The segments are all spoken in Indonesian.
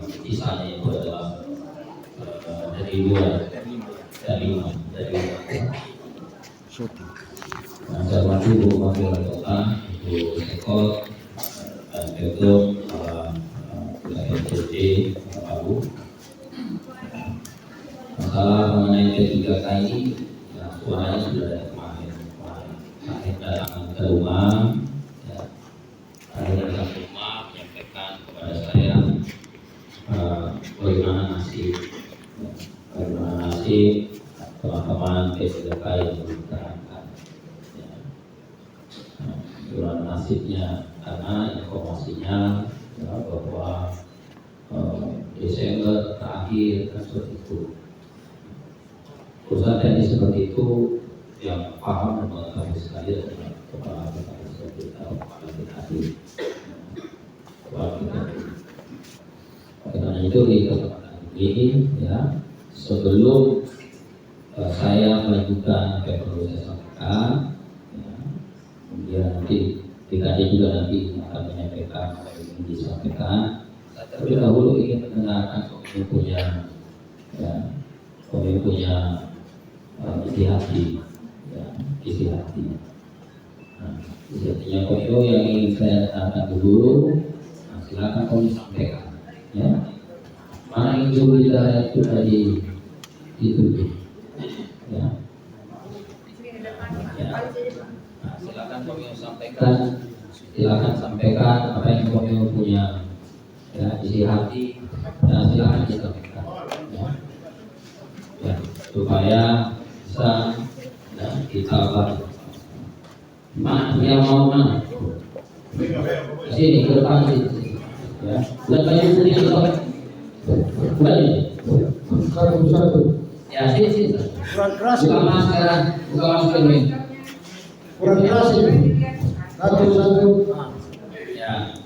sisanya itu adalah dari luar, dari saya maju Bu Wakil Wali Kota, Bu Sekot, dan Ketum, wilayah JD, Palu. Masalah mengenai P3K ini, ya, suaranya sudah ada kemarin. Saya datang ke rumah, ya, saya datang ke rumah menyampaikan kepada saya bagaimana nasib teman-teman P3K yang diterangkan. Ya. Bagaimana nasibnya, karena informasinya ya, bahwa Desember terakhir kan seperti itu. Perusahaan teknis seperti itu yang paham dan mengetahui sekali adalah kepala BKD seperti kepala BKD. Karena itu di kesempatan ini ya, sebelum saya melanjutkan apa yang perlu saya sampaikan, ya, kemudian nanti BKD juga nanti akan menyampaikan apa yang ingin disampaikan. Terlebih dahulu ingin mendengarkan punya isi hati, ya, isi hati. Nah, isi hatinya Koyo yang ingin saya katakan dulu. Nah, silakan Koyo sampaikan. Ya, mana yang dulu kita itu tadi dituju. Ya. Ya. Nah, silakan Koyo sampaikan. Silakan sampaikan apa yang Koyo punya. Ya, isi hati. Ya, silakan disampaikan. Ya, supaya bisa ya, kita bahas. Mana yang mau mana? Sini ke depan sini. Ya, bukan banyak sini bukan ini. Satu. Ya, sini. Kurang keras. Buka masker ini. Kurang keras ini. Satu.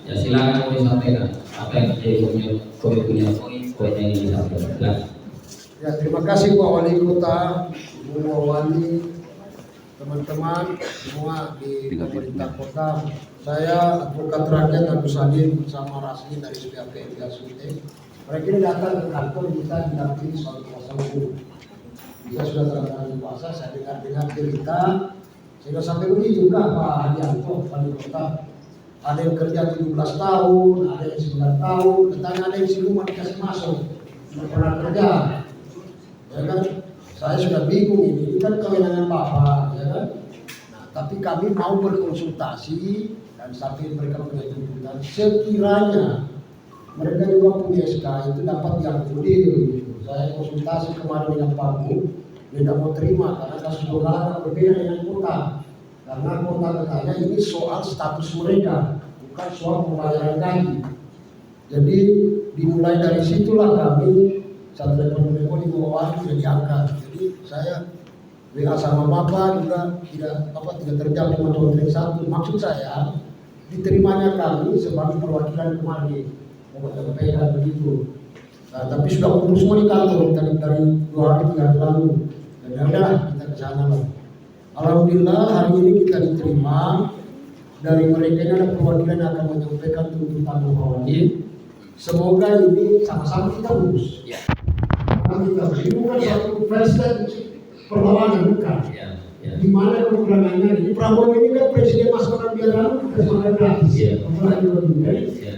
Ya silakan kami sampaikan apa yang terjadi punya poin yang ingin disampaikan. Ya, terima kasih Pak Wali Kota, Bu Wali, teman-teman semua di pemerintah kota. Saya advokat rakyat Agus Salim bersama Rasli dari PPK Sute. Mereka ini datang ke kantor kita didampingi soal kuasa hukum. Kita sudah terangkan puasa, saya dengar cerita. Sehingga sampai begitu juga Pak Hadianto, Wali Kota. Ada yang kerja 17 tahun, ada yang 9 tahun, tetapi ada yang siluman dikasih masuk, tidak pernah kerja. Ya kan, saya sudah bingung ini kan kewenangan Bapak, ya kan. Nah, tapi kami mau berkonsultasi dan sampai mereka punya tuntutan, sekiranya mereka juga punya SK itu dapat diakomodir. Gitu. Saya konsultasi kemarin dengan Pak Bu, dia tidak mau terima karena kasus dolar berbeda dengan kota. Karena kota katanya ini soal status mereka, bukan soal pembayaran gaji. Jadi dimulai dari situlah kami satu telepon di bawah tidak diangkat. Jadi saya WA sama Bapak juga tidak terjawab dengan telepon satu. Maksud saya diterimanya kami sebagai perwakilan kemarin, mau menyampaikan begitu. Nah, tapi sudah kumpul semua di kantor dari 2 hari 3 hari lalu. Dan udahlah kita ke sana lah. Alhamdulillah hari ini kita diterima. Dari mereka ini ada perwakilan yang akan menyampaikan tuntutan Bapak Wali. Semoga ini sama-sama kita lurus. Ya. Kita ini bukan satu presiden perlawanan bukan. Ya. Di mana kekurangannya ini Prabowo ini kan presiden masa biar lalu kita semangat gratis. Ya.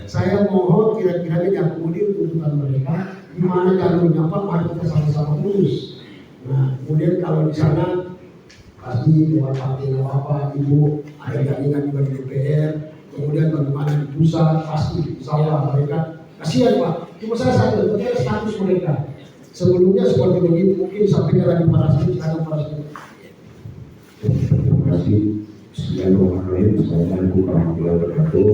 Saya mohon kira-kira diakomodir tuntutan mereka. Di mana jalurnya apa, mari kita sama-sama lurus. Nah, kemudian kalau di sana pasti lewat partai Bapak, Ibu, ada jaringan juga di DPR, kemudian bagaimana di pusat, pasti insya Allah mereka kasihan Pak, cuma saya satu, bagaimana status mereka sebelumnya seperti begitu, mungkin sampai ke lagi parasit. Terima kasih. Bismillahirrahmanirrahim. Assalamualaikum warahmatullahi wabarakatuh.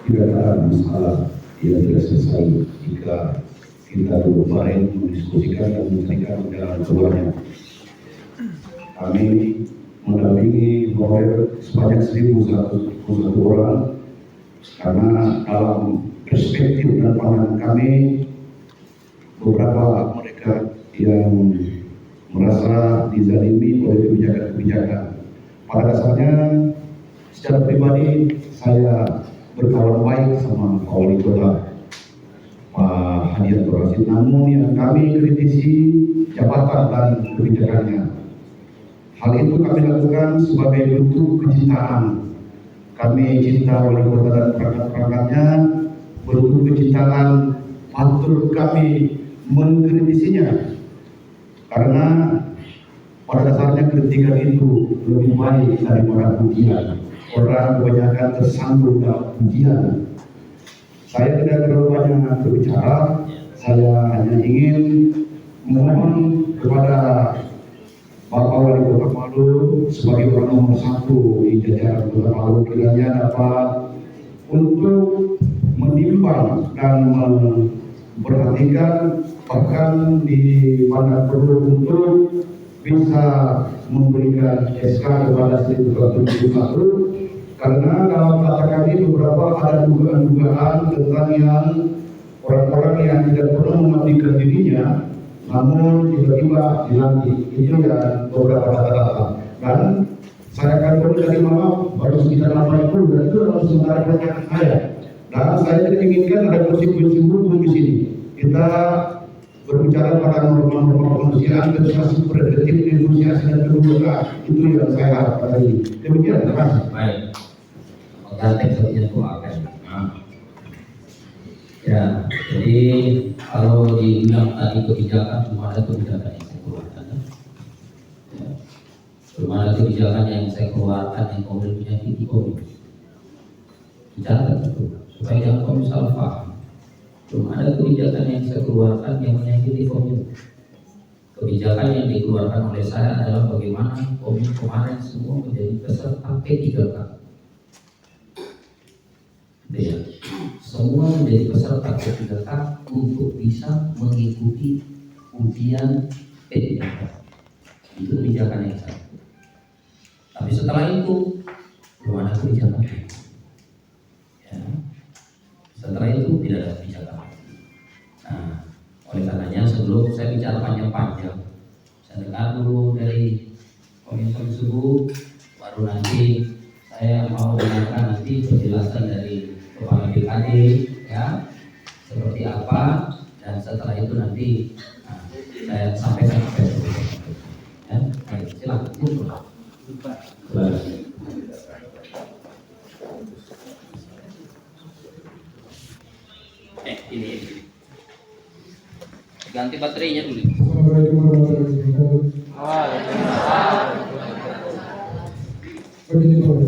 Tidak ada masalah yang tidak selesai jika kita duduk bareng mendiskusikan dan mencarikan jalan keluarnya. Kami mendampingi lawyer sebanyak 1.101 orang karena dalam perspektif dan pandangan kami beberapa mereka yang merasa dizalimi oleh kebijakan-kebijakan. Pada dasarnya secara pribadi saya berkawan baik sama Pak Wali Kota Pak Hadi Abdul Rashid. Namun yang kami kritisi jabatan dan kebijakannya. Hal itu kami lakukan sebagai bentuk kecintaan. Kami cinta Wali Kota dan perangkat-perangkatnya, bentuk kecintaan patut kami mengkritisinya. Karena pada dasarnya kritikan itu lebih baik daripada pujian. Orang kebanyakan tersandung dalam pujian. Saya tidak terlalu banyak berbicara. Saya hanya ingin memohon kepada Bapak Wali Kota Palu sebagai orang nomor 1 di jajaran Kota Palu, kiranya dapat untuk menimbang dan memperhatikan, bahkan di mana perlu untuk bisa memberikan SK kepada 171, karena dalam kata kami beberapa ada dugaan-dugaan tentang yang orang-orang yang tidak pernah memandikan dirinya namun tiba-tiba dilantik. Itu yang beberapa kata-kata. Dan saya akan beri dari mama baru sekitar 80 dan itu dalam sementara pertanyaan saya. Dan saya tidak inginkan ada konsekuensi hukum di sini. Kita berbicara pada norma-norma kemanusiaan, kebebasan prerogatif, negosiasi dan kedudukan. Itu yang saya harapkan tadi. Demikian, terima kasih. Baik. Konteks sepertinya itu akan. Ya, jadi kalau dibilang tadi kebijakan, belum ada kebijakan yang saya keluarkan. Ya. Belum ada kebijakan yang saya keluarkan yang kemudian menyakiti COVID. Bicara itu supaya jangan kamu salah paham. Belum ada kebijakan yang saya keluarkan yang menyakiti COVID. Kebijakan yang dikeluarkan oleh saya adalah bagaimana COVID kemarin semua menjadi peserta P3K. Ya. Semua menjadi peserta P3K untuk bisa mengikuti ujian P3K. Itu kebijakan yang saya. Tapi setelah itu belum ada kebijakan. Ya. Setelah itu tidak ada kebijakan. Nah, oleh karenanya sebelum saya bicara panjang-panjang, saya dengar dulu dari Komisioner Subuh, baru nanti saya mau dengarkan nanti penjelasan dari Kepala BKD, ya, seperti apa, dan setelah itu nanti saya sampaikan ke ya. Silakan. Ini ganti baterainya dulu. Assalamualaikum warahmatullahi wabarakatuh. Begini Pak,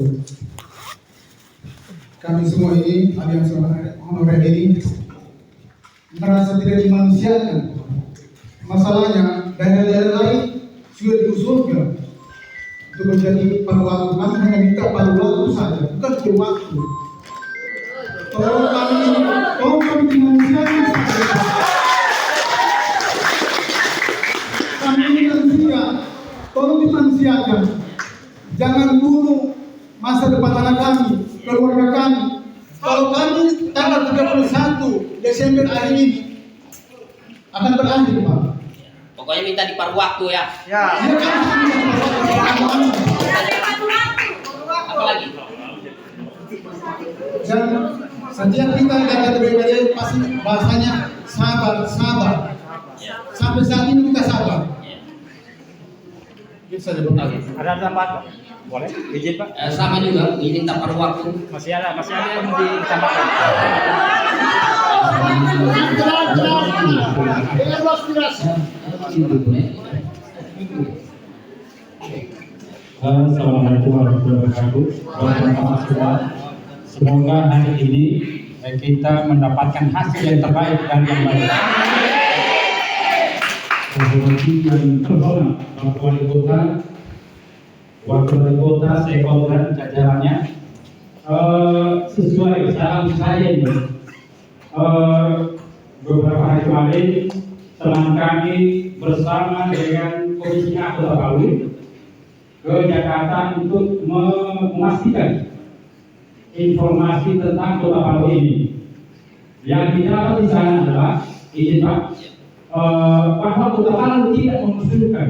kami semua ini aliansi honorer ini merasa tidak dimanusiakan. Masalahnya daerah-daerah lain sudah diusulkan untuk menjadi paru waktu. Kami hanya minta paru waktu saja, bukan paru waktu. Tolong kami dimanusiakan. Kami ini manusia, tolong dimanusiakan. Jangan bunuh masa depan anak kami, keluarga kami. Kalau kami tanggal 31 Desember hari ini akan berakhir, Pak. Pokoknya minta di paruh waktu ya. Ya. Apa lagi? Dan setiap kita datang ke BKD pasti bahasanya sabar. Sampai saat ini kita sabar. Bisa Oke. Ada tambahan Pak? Boleh? Izin Pak? Sama juga, ini minta paruh waktu. Masih ada yang ditambahkan. Assalamualaikum warahmatullahi wabarakatuh. Semoga hari ini kita mendapatkan hasil yang terbaik dan yang baik. Terhormati dan terhormat Bapak Wali Kota, Wakil Wali Kota, Sekol dan jajarannya, sesuai saran saya ini. Beberapa hari kemarin teman kami bersama dengan Komisi A Kota Palu ke Jakarta untuk memastikan informasi tentang Kota Palu ini. Yang didapat di sana adalah izin Pak, bahwa Kota Palu tidak mengusulkan.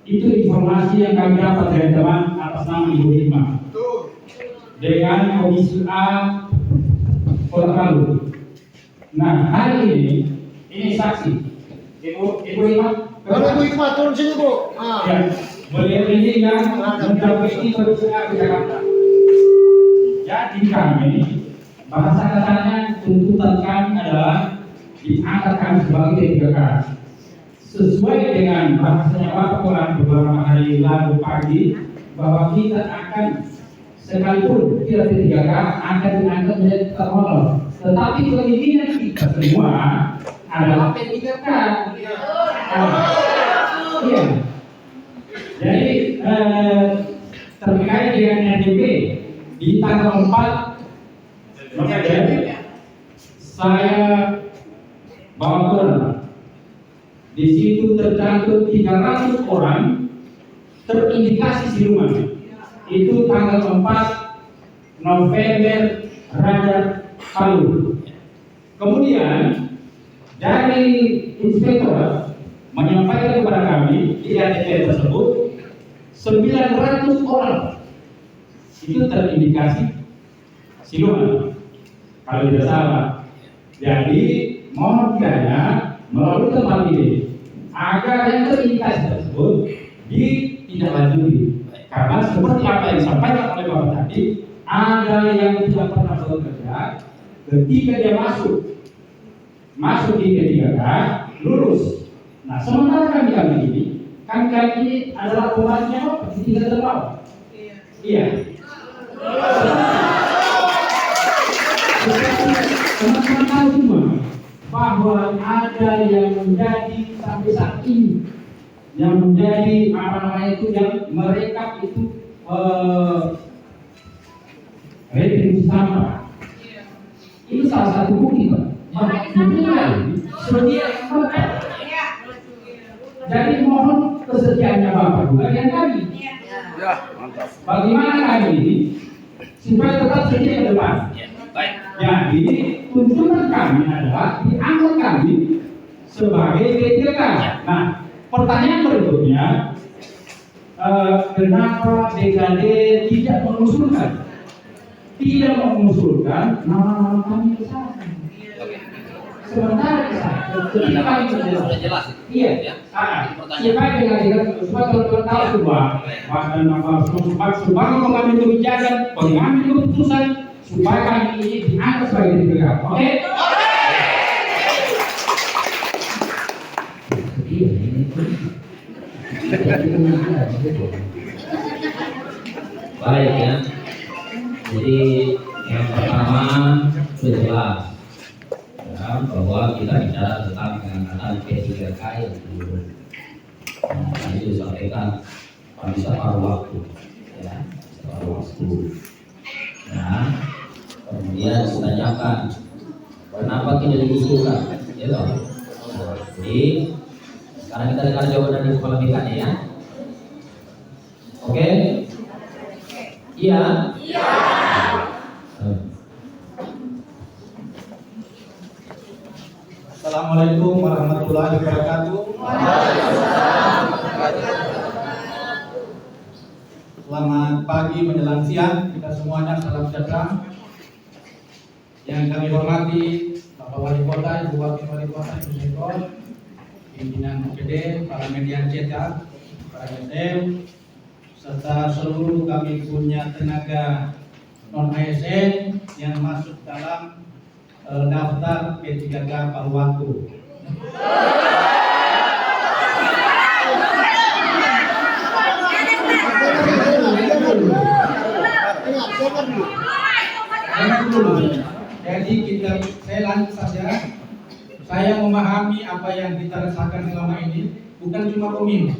Itu informasi yang kami dapat dari teman atas nama Ibu Hikmah. dengan Komisi A Kota Palu. Nah, hari ini saksi Ibu Hikmat. Kalau Ibu Hikmat turun sini Bu. Ah. Ya, beliau ini yang mendampingi Komisi A di Jakarta. Jadi kami bahasa kasarnya tuntutan kami adalah diangkat kami sebagai P3K sesuai dengan bahasanya Bapak Koran beberapa hari lalu pagi bahwa kita akan sekalipun kita P3K akan diangkat menjadi terhonor, tetapi keinginan kita semua adalah P3K. Iya. Jadi terkait dengan RDP di tanggal 4 November saya bawa koran. Di situ tercantum 300 orang terindikasi siluman. Itu tanggal 4 November Raja Palu. Kemudian dari inspektor menyampaikan kepada kami di RDP tersebut 900 orang itu terindikasi siluman kalau tidak salah. Jadi mohon kiranya melalui tempat ini agar yang terindikasi tersebut ditindaklanjuti, karena seperti apa yang disampaikan oleh Bapak tadi, ada yang tidak pernah bekerja ketika dia masuk di P3K lulus. Nah, sementara kami ini adalah pembaliknya Bapak di tingkat terbawah. Iya. Teman-teman tahu semua bahwa ada yang menjadi sampai saat ini yang menjadi yang mereka itu retribusi sampah. Ini salah satu bukti Pak. Sedia yang Bapak. Jadi mohon kesediaannya Bapak juga yang kami. Ya, mantap. Bagaimana kami ini supaya tetap sedia ke depan. Baik. Jadi tuntutan kami adalah diangkat kami sebagai P3K. Nah, pertanyaan berikutnya, kenapa BKD tidak mengusulkan nama-nama kami ke sana? Sementara ke sana, ketika kami Sudah jelas. iya, supaya BKD supaya teman-teman tahu semua, bahkan sebagai pengambil kebijakan, pengambil keputusan, supaya kami ini dianggap sebagai P3K. Oke? Baik ya. Jadi yang pertama sudah jelas ya, bahwa kita bicara tentang pengangkatan P3K yang dulu. Nah, tadi disampaikan bisa paruh waktu, ya, paruh waktu. Nah, kemudian kita tanyakan kenapa tidak diusulkan, ya toh? Jadi sekarang kita dengar jawaban dari kepala BKD ya. Oke? Iya. Iya. Assalamualaikum warahmatullahi wabarakatuh. Selamat pagi menjelang siang, kita semuanya salam sejahtera. Yang kami hormati Bapak Wali Kota, Ibu Wakil Wali Kota, Ibu Sekor, pimpinan OPD, para media cetak, para SM, serta seluruh kami punya tenaga non ASN yang masuk dalam daftar P3K paruh waktu. Jadi saya lanjut saja. Saya memahami apa yang kita rasakan selama ini, bukan cuma Komim.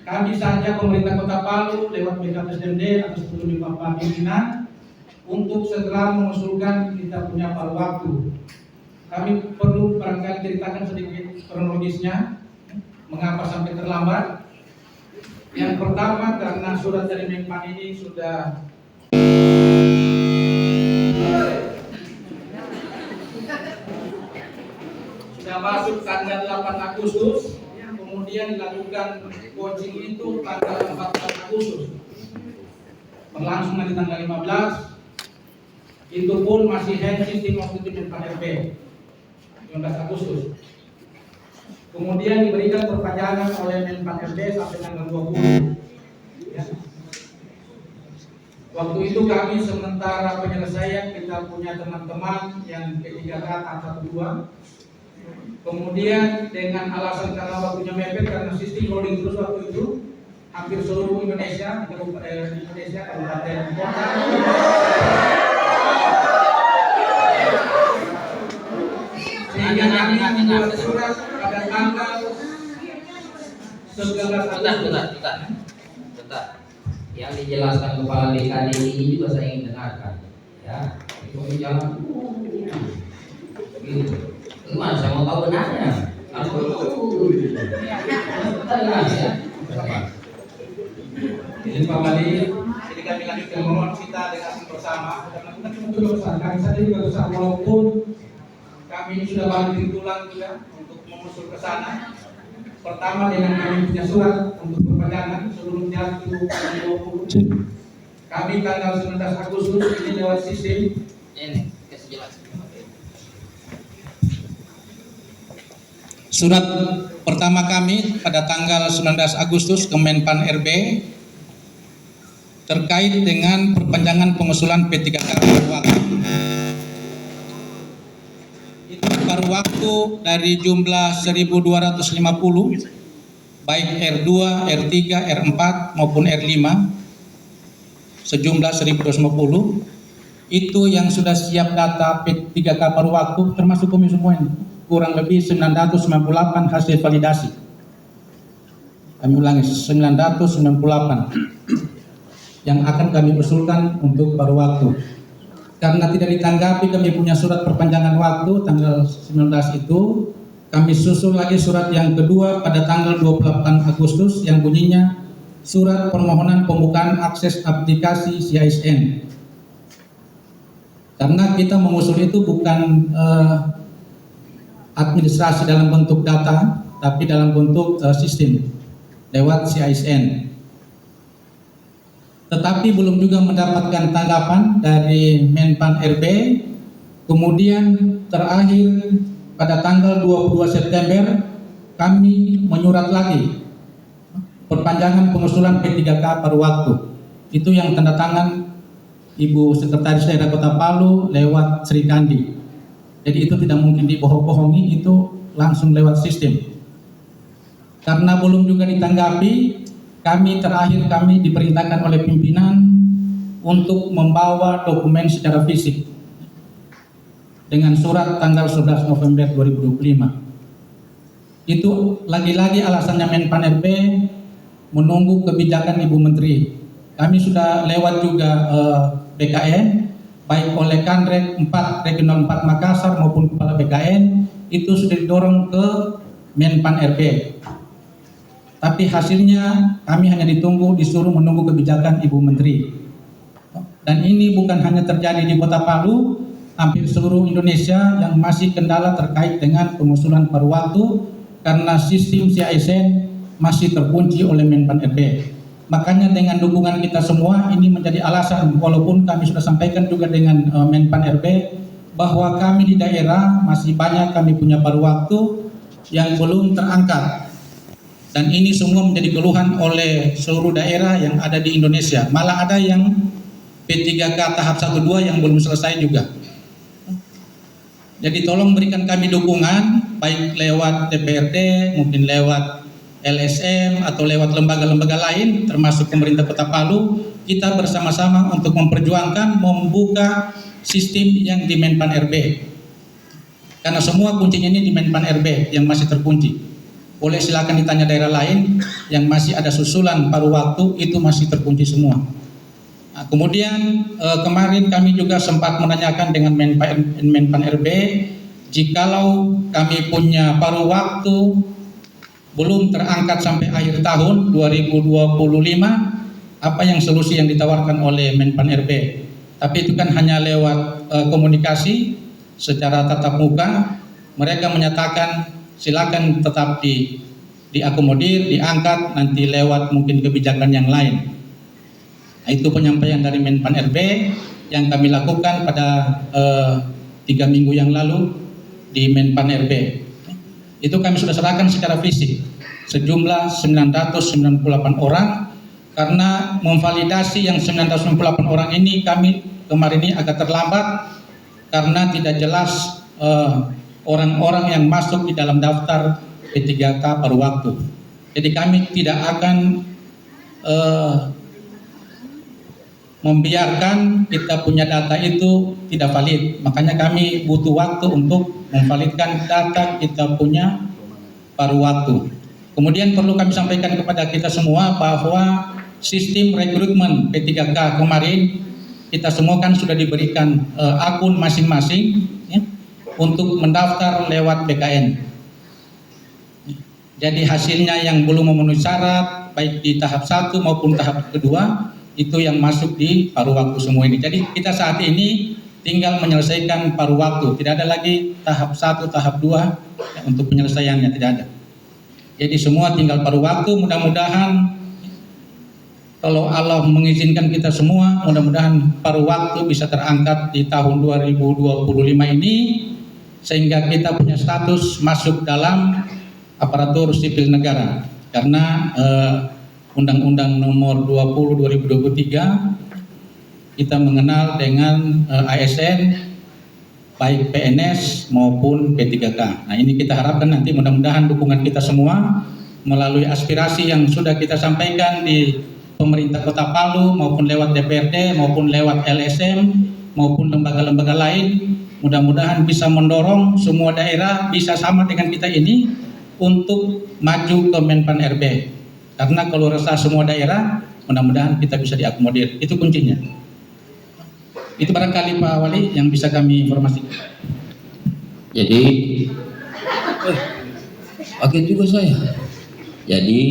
Kami saja pemerintah Kota Palu lewat BKPSDMD atas petunjuk Bapak pimpinan untuk segera mengusulkan kita punya paruh waktu. Kami perlu barangkali ceritakan sedikit kronologisnya, mengapa sampai terlambat. Yang pertama karena surat dari Menpan ini sudah masuk tanggal 8 Agustus, kemudian dilakukan coaching itu tanggal 14 Agustus. berlangsung nanti tanggal 15. Itu pun masih hand sistem waktu itu Menpan RB 15 Agustus. Kemudian diberikan perpanjangan oleh Menpan RB sampai tanggal 20. Ya. Waktu itu kami sementara penyelesaian kita punya teman-teman yang P3K tahap 2. Kemudian dengan alasan karena waktunya mepet karena sistem rolling terus waktu itu hampir seluruh Indonesia, Indonesia kabupaten kota. Sehingga kami membuat surat pada tanggal 19 Agustus. Bentar. Yang dijelaskan Kepala BKD ini juga saya ingin dengarkan. Ya, itu jangan. Gitu. Gimana? Saya mau tahu benarnya. Jadi Pak Wali, jadi kami lanjutkan mohon kita dengan bersama. Karena kita cuma berusaha, kami saja juga berusaha walaupun kami ini sudah banting tulang juga untuk mengusul ke sana. Pertama dengan kami punya surat untuk perpanjangan sebelum jatuh tanggal 20. Kami tanggal 19 Agustus ini lewat sistem Ini kasih jelas. surat pertama kami pada tanggal 19 Agustus ke Menpan RB terkait dengan perpanjangan pengusulan P3K paruh waktu. Itu paruh waktu dari jumlah 1.250 baik R2, R3, R4 maupun R5 sejumlah 1.250 itu yang sudah siap data P3K paruh waktu termasuk kami semua ini kurang lebih 998 hasil validasi. Kami ulangi 998 yang akan kami usulkan untuk paruh waktu. Karena tidak ditanggapi kami punya surat perpanjangan waktu tanggal 19 itu, kami susul lagi surat yang kedua pada tanggal 28 Agustus yang bunyinya surat permohonan pembukaan akses aplikasi CISN. Karena kita mengusul itu bukan administrasi dalam bentuk data, tapi dalam bentuk sistem lewat CISN. Tetapi belum juga mendapatkan tanggapan dari Menpan RB. Kemudian terakhir pada tanggal 22 September kami menyurat lagi perpanjangan pengusulan P3K paruh waktu. Itu yang tanda tangan Ibu Sekretaris Daerah Kota Palu lewat Sri Kandi. Jadi itu tidak mungkin dibohong-bohongi, itu langsung lewat sistem. Karena belum juga ditanggapi, kami diperintahkan oleh pimpinan untuk membawa dokumen secara fisik dengan surat tanggal 11 November 2025. Itu lagi-lagi alasannya Menpan RB menunggu kebijakan Ibu Menteri. Kami sudah lewat juga BKN, baik oleh Kanrek 4 Regional 4 Makassar maupun Kepala BKN, itu sudah didorong ke Menpan RB. Tapi hasilnya kami hanya disuruh menunggu kebijakan Ibu Menteri. Dan ini bukan hanya terjadi di Kota Palu, hampir seluruh Indonesia yang masih kendala terkait dengan pengusulan paruh waktu karena sistem CISN masih terkunci oleh Menpan RB. Makanya dengan dukungan kita semua ini menjadi alasan, walaupun kami sudah sampaikan juga dengan Menpan RB bahwa kami di daerah masih banyak kami punya paruh waktu yang belum terangkat. Dan ini semua menjadi keluhan oleh seluruh daerah yang ada di Indonesia. Malah ada yang P3K tahap 1-2 yang belum selesai juga. Jadi tolong berikan kami dukungan baik lewat DPRD, mungkin lewat LSM atau lewat lembaga-lembaga lain termasuk pemerintah Kota Palu, kita bersama-sama untuk memperjuangkan membuka sistem yang di Menpan RB. Karena semua kuncinya ini di Menpan RB yang masih terkunci. Boleh silakan ditanya daerah lain yang masih ada susulan paruh waktu itu masih terkunci semua. Nah, kemudian kemarin kami juga sempat menanyakan dengan Menpan RB, jikalau kami punya paruh waktu belum terangkat sampai akhir tahun 2025, apa yang solusi yang ditawarkan oleh Menpan RB. Tapi itu kan hanya lewat komunikasi secara tatap muka. Mereka menyatakan silakan tetap diakomodir, diangkat nanti lewat mungkin kebijakan yang lain. Nah, itu penyampaian dari Menpan RB yang kami lakukan pada 3 minggu yang lalu di Menpan RB. Itu kami sudah serahkan secara fisik sejumlah 998 orang, karena memvalidasi yang 998 orang ini kami kemarin ini agak terlambat karena tidak jelas orang-orang yang masuk di dalam daftar P3K paruh waktu. Jadi kami tidak akan membiarkan kita punya data itu tidak valid. Makanya kami butuh waktu untuk memvalidkan data kita punya paruh waktu. Kemudian perlu kami sampaikan kepada kita semua bahwa sistem rekrutmen P3K kemarin kita semua kan sudah diberikan akun masing-masing ya, untuk mendaftar lewat BKN. Jadi hasilnya yang belum memenuhi syarat baik di tahap 1 maupun tahap kedua itu yang masuk di paruh waktu semua ini. Jadi kita saat ini tinggal menyelesaikan paruh waktu, tidak ada lagi tahap 1, tahap 2 ya, untuk penyelesaiannya tidak ada. Jadi semua tinggal paruh waktu. Mudah-mudahan kalau Allah mengizinkan kita semua, mudah-mudahan paruh waktu bisa terangkat di tahun 2025 ini sehingga kita punya status masuk dalam aparatur sipil negara. Karena Undang-Undang Nomor 20 2023 kita mengenal dengan ASN baik PNS maupun P3K. Nah, ini kita harapkan nanti mudah-mudahan dukungan kita semua melalui aspirasi yang sudah kita sampaikan di pemerintah Kota Palu maupun lewat DPRD maupun lewat LSM maupun lembaga-lembaga lain, mudah-mudahan bisa mendorong semua daerah bisa sama dengan kita ini untuk maju ke Menpan RB. Karena kalau resah semua daerah, mudah-mudahan kita bisa diakomodir. Itu kuncinya. Itu barangkali Pak Wali yang bisa kami informasikan. Jadi kaget juga saya. Jadi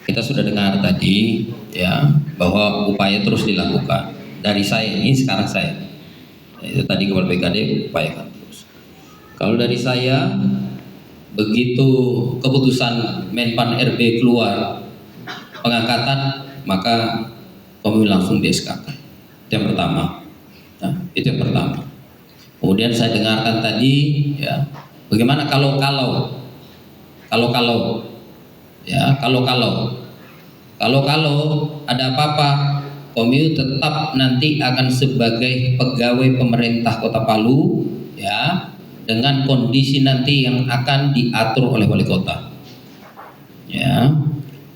kita sudah dengar tadi ya bahwa upaya terus dilakukan dari saya ini sekarang saya. Itu tadi Kepala BKD upayakan terus. Kalau dari saya begitu keputusan Menpan RB keluar pengangkatan maka kami langsung di-SK-kan. Itu yang pertama. Nah, itu yang pertama. Kemudian saya dengarkan tadi ya, bagaimana kalau ya, kalau ada apa-apa, Komiu tetap nanti akan sebagai pegawai pemerintah Kota Palu ya, dengan kondisi nanti yang akan diatur oleh wali kota. Ya,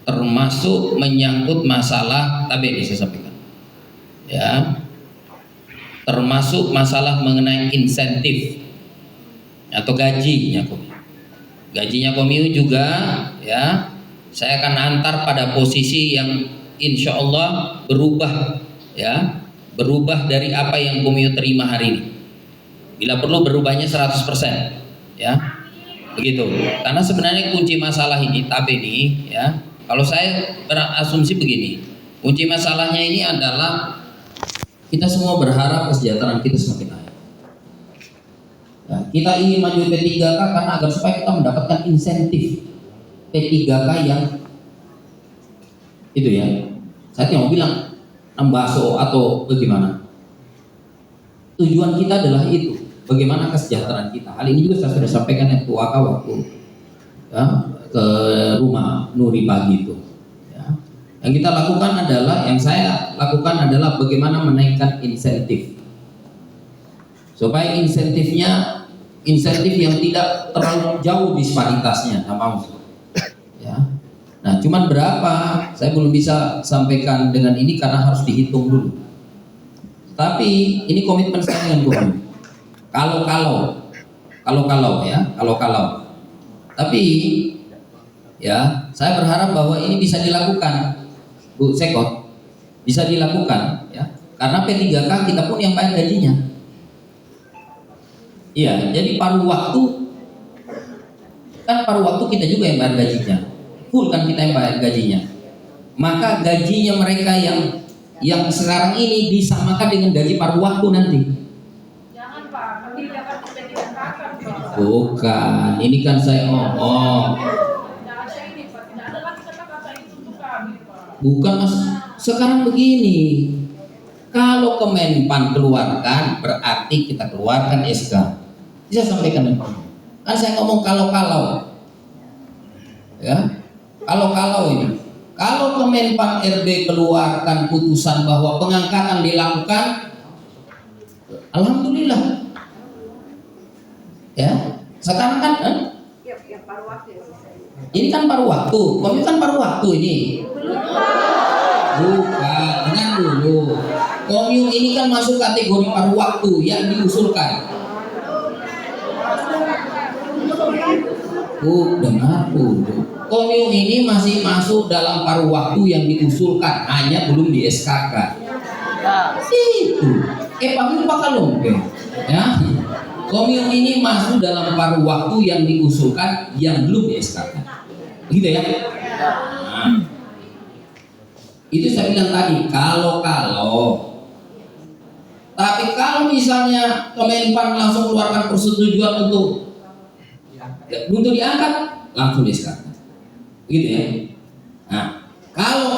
termasuk menyangkut masalah tadi saya sampaikan. Ya, termasuk masalah mengenai insentif atau gajinya Komiu juga ya, saya akan antar pada posisi yang insya Allah berubah ya, berubah dari apa yang Komiu terima hari ini. Bila perlu berubahnya 100% ya, begitu. Karena sebenarnya kunci masalah ini ya, kalau saya berasumsi begini, kunci masalahnya ini adalah kita semua berharap kesejahteraan kita semakin naik. Ya, kita ingin maju P3K karena agar supaya kita mendapatkan insentif P3K yang itu ya. Saya tidak mau bilang ambaso atau bagaimana. Tujuan kita adalah itu, bagaimana kesejahteraan kita. Hal ini juga saya sudah sampaikan yang Tuaka waktu ya, ke rumah Nuri pagi itu. Yang kita lakukan adalah, yang saya lakukan adalah bagaimana menaikkan insentif supaya insentif yang tidak terlalu jauh disparitasnya, ya. Nah, cuman berapa saya belum bisa sampaikan dengan ini karena harus dihitung dulu. Tapi ini komitmen saya dengan Komiu. Kalau ya. Tapi ya, saya berharap bahwa ini bisa dilakukan. Bu Sekot, bisa dilakukan ya, karena P3K kita pun yang bayar gajinya. Iya, jadi paruh waktu kita juga yang bayar gajinya, full kan kita yang bayar gajinya. Maka gajinya mereka yang sekarang ini disamakan dengan gaji paruh waktu nanti. Jangan Pak, kami dapat P3K Pak. Bukan, ini kan saya Bukan Mas, sekarang begini, kalau Kemenpan keluarkan berarti kita keluarkan SK. Bisa sampaikan dengan Pak. Kan saya ngomong kalau-kalau, ya, kalau-kalau ini. Kalau Kemenpan RB keluarkan putusan bahwa pengangkatan dilakukan, alhamdulillah. Ya, sekarang kan ini kan paruh waktu, Komio kan paruh waktu ini. Bukan, dengar dulu. Komio ini kan masuk kategori paruh waktu yang diusulkan. Dengar dulu. Komio ini masih masuk dalam paruh waktu yang diusulkan, hanya belum di SK-kan. Itu. Pamil pakalompe. Ya. Komio ini masuk dalam paruh waktu yang diusulkan, yang belum di SK-kan. Gitu ya. Nah, itu saya bilang tadi, kalau. Tapi kalau misalnya Kemenpan langsung keluarkan persetujuan untuk diangkat, langsung di SK-kan. Gitu ya. Nah, kalau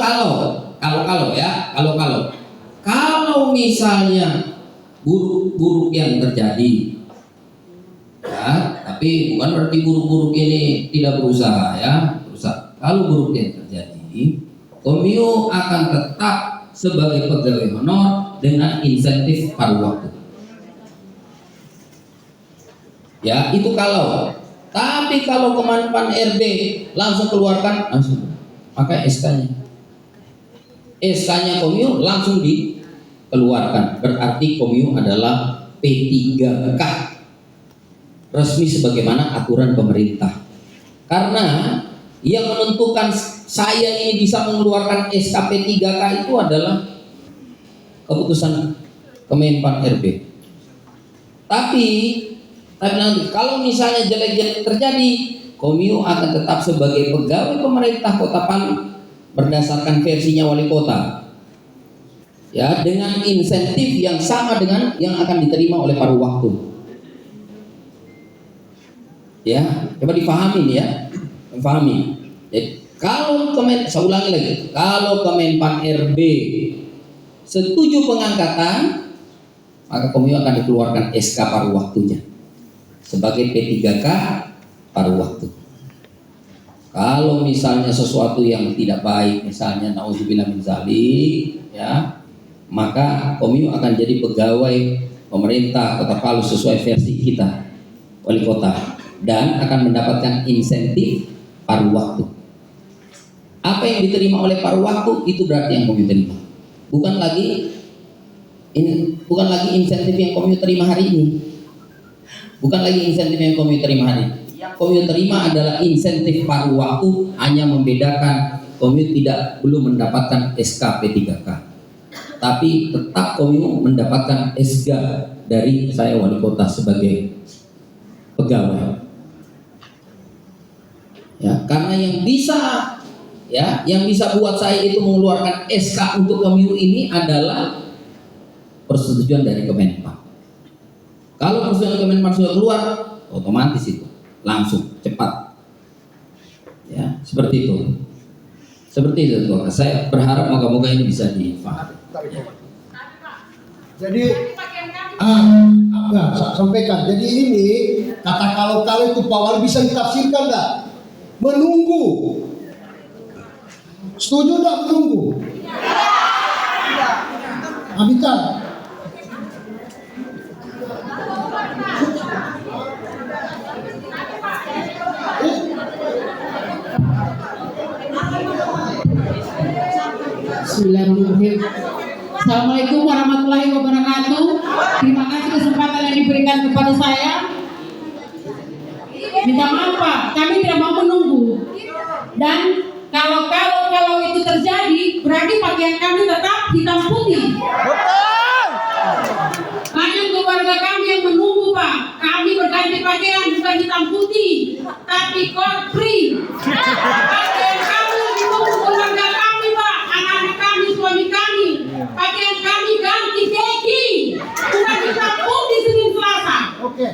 misalnya buruk-buruk yang terjadi, ya, tapi bukan berarti buruk-buruk ini tidak berusaha, ya, berusaha. Kalau buruk yang terjadi, Komio akan tetap sebagai pegawai honor dengan insentif paruh waktu. Ya, itu kalau. Tapi kalau Kemenpan RB langsung keluarkan, langsung pakai SK-nya. SK-nya Komio langsung dikeluarkan. Berarti Komio adalah P3K. Resmi sebagaimana aturan pemerintah. Karena yang menentukan saya ini bisa mengeluarkan SK P3K itu adalah keputusan Kemenpan RB. Tapi nanti kalau misalnya jelek-jelek terjadi, Komio akan tetap sebagai pegawai pemerintah Kota Palu berdasarkan versinya wali kota, ya, dengan insentif yang sama dengan yang akan diterima oleh paruh waktu. Ya, coba dipahami ya, dipahami. Jadi, saya ulangi lagi, kalau Kemenpan RB setuju pengangkatan, maka Komio akan dikeluarkan SK paruh waktunya sebagai P3K paruh waktu. Kalau misalnya sesuatu yang tidak baik, misalnya nauzubillah min dzalik, ya, maka Komio akan jadi pegawai pemerintah Kota Palu sesuai versi kita wali kota dan akan mendapatkan insentif paruh waktu. Apa yang diterima oleh paruh waktu itu berarti yang Komio terima. Bukan lagi insentif yang Komio terima hari ini. Bukan lagi insentif yang Komio terima hari ini. Yang Komio terima adalah insentif paruh waktu, hanya membedakan Komio belum mendapatkan SK P3K. Tapi tetap Komio mendapatkan SK dari saya wali kota sebagai pegawai. Ya, karena yang bisa buat saya itu mengeluarkan SK untuk Komio ini adalah persetujuan dari Kemenpan. Kalau persetujuan Kemenpan sudah keluar, otomatis itu langsung cepat. Ya, seperti itu. Seperti itu, Tuhan. Saya berharap moga-moga ini bisa difahami. Jadi sampaikan. Jadi ini kata kalau itu Pak Wali bisa ditafsirkan enggak? Menunggu. Setuju enggak menunggu? Bicara. Bismillahirrahmanirrahim. Assalamualaikum warahmatullahi wabarakatuh. Terima kasih kesempatan yang diberikan kepada saya. Minta maaf Pak, kami tidak mau menunggu. Dan kalau itu terjadi, berarti pakaian kami tetap hitam putih. Banyak keluarga kami yang menunggu Pak. Kami berganti pakaian bukan hitam putih, tapi free. Pakaian kami ditunggu keluarga kami Pak, anak-anak kami, suami kami. Pakaian kami ganti keki, bukan hitam putih Senin Selasa. Oke,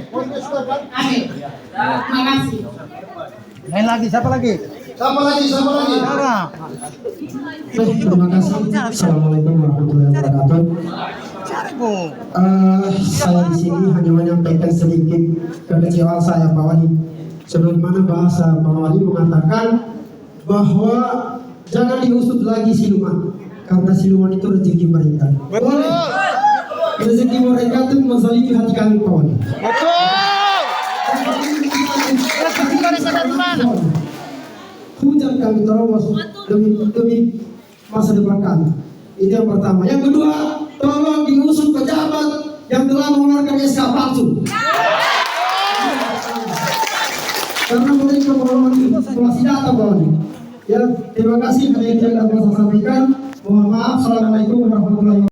sudah kan? Amin. Terima kasih. Lain lagi, siapa lagi? Siapa lagi? Terima kasih. Assalamualaikum warahmatullahi wabarakatuh. Saya di sini hanya menyampaikan sedikit kekecewaan saya Pak Wali. Sebagaimana bahasa Pak Wali mengatakan bahwa jangan diusut lagi siluman, karena siluman itu rezeki mereka. Boleh. Rezeki mereka itu menzalimi hati kami Pak Wali. Hujan kami terobos demi masa depan kami. Itu yang pertama. Yang kedua, tolong diusut pejabat yang telah mengeluarkan SK palsu. Karena mereka memanipulasi data Pak. Ya, terima kasih. Hanya itu yang dapat saya sampaikan. Mohon maaf. Assalamualaikum warahmatullahi wabarakatuh.